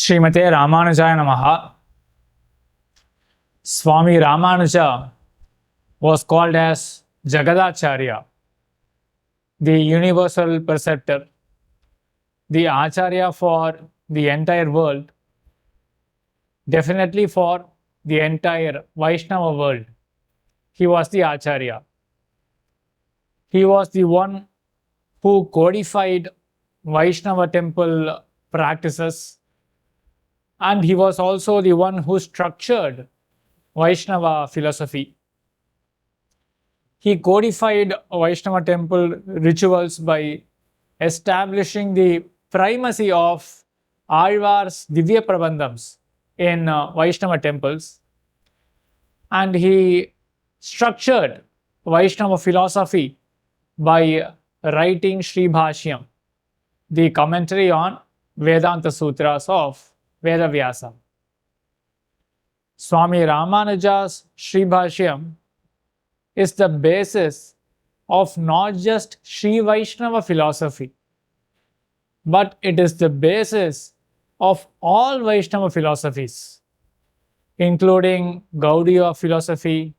Srimate Ramanujaya Namaha. Swami Ramanuja was called as Jagadacharya, the universal preceptor, the Acharya for the entire world, definitely for the entire Vaishnava world. He was the Acharya. He was the one who codified Vaishnava temple practices, and he was also the one who structured Vaishnava philosophy. He codified Vaishnava temple rituals by establishing the primacy of Alvar's Divya Prabandhams in Vaishnava temples, and he structured Vaishnava philosophy by writing Sri Bhashyam, the commentary on Vedanta Sutras of Vedavyasa. Swami Ramanuja's Sri Bhashyam is the basis of not just Sri Vaishnava philosophy, but it is the basis of all Vaishnava philosophies, including Gaudiya philosophy,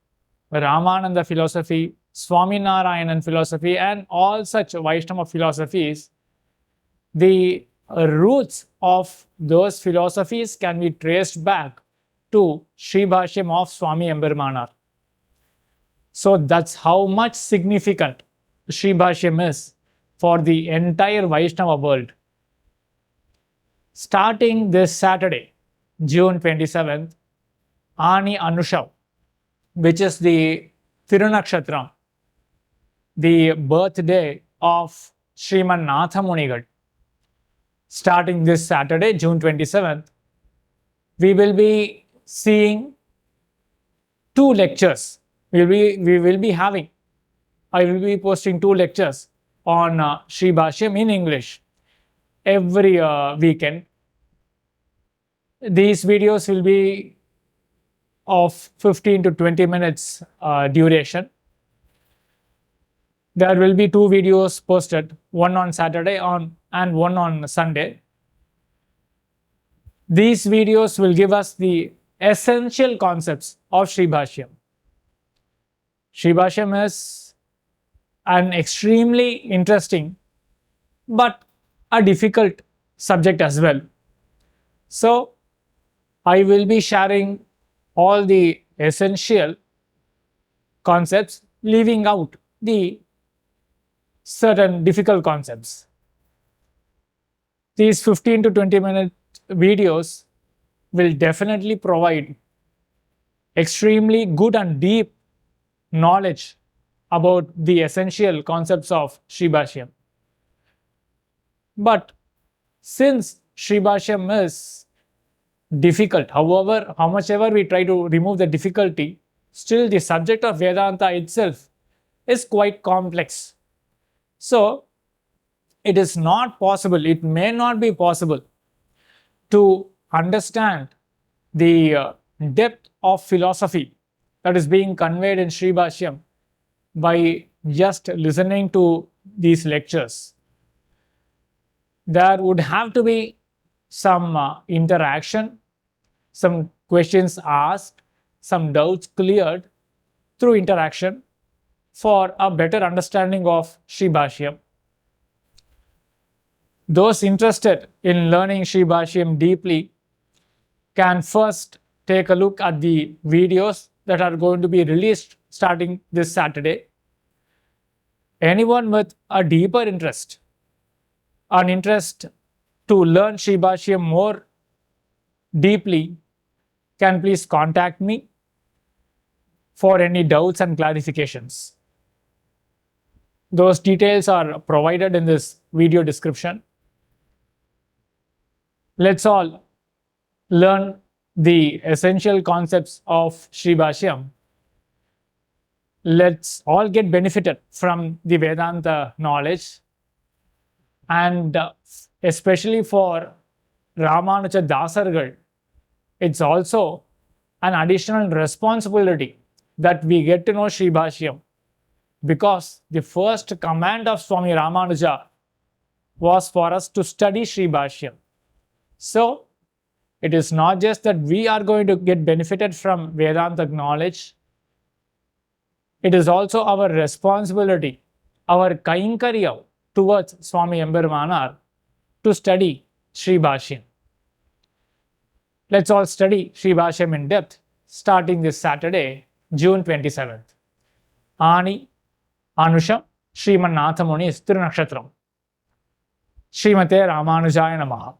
Ramananda philosophy, Swaminarayanan philosophy, and all such Vaishnava philosophies. The roots of those philosophies can be traced back to Sri Bhashyam of Swami Embirmanar. So that's how much significant Sri Bhashyam is for the entire Vaishnava world. Starting this Saturday, June 27th, Ani Anushav, which is the Thirunakshatram, the birthday of Sriman Natha Munigal. Starting this Saturday, June 27th, we will be seeing two lectures. I will be posting two lectures on Sri Bhashyam in English every weekend. These videos will be of 15 to 20 minutes duration. There will be two videos posted, one on Saturday and one on Sunday. These videos will give us the essential concepts of Sri Bhashyam. Sri Bhashyam is an extremely interesting but a difficult subject as well. So, I will be sharing all the essential concepts, leaving out the certain difficult concepts. These 15 to 20 minute videos will definitely provide extremely good and deep knowledge about the essential concepts of Sri Bhashyam. But since Sri Bhashyam is difficult, however, how much ever we try to remove the difficulty, still the subject of Vedanta itself is quite complex. So, it is not possible, it may not be possible to understand the depth of philosophy that is being conveyed in Sri Bhashyam by just listening to these lectures. There would have to be some interaction, some questions asked, some doubts cleared through interaction for a better understanding of Sri Bhashyam. Those interested in learning Sri Bhashyam deeply can first take a look at the videos that are going to be released starting this Saturday. Anyone with a deeper interest, an interest to learn Sri Bhashyam more deeply, can please contact me for any doubts and clarifications. Those details are provided in this video description. Let's all learn the essential concepts of Sri Bhashyam. Let's all get benefited from the Vedanta knowledge, and especially for Ramanuja Dasargal, it's also an additional responsibility that we get to know Sri Bhashyam, because the first command of Swami Ramanuja was for us to study Sri Bhashyam. So, It is not just that we are going to get benefited from Vedanta knowledge, it is also our responsibility, our kainkariya towards Swami Embirmanar to study Sri Bhashyam. Let's all study Sri Bhashyam in depth starting this Saturday, June 27th. Ani Anusham Srimannathamuni Thirunakshatram. Srimate Ramanujaya Namaha.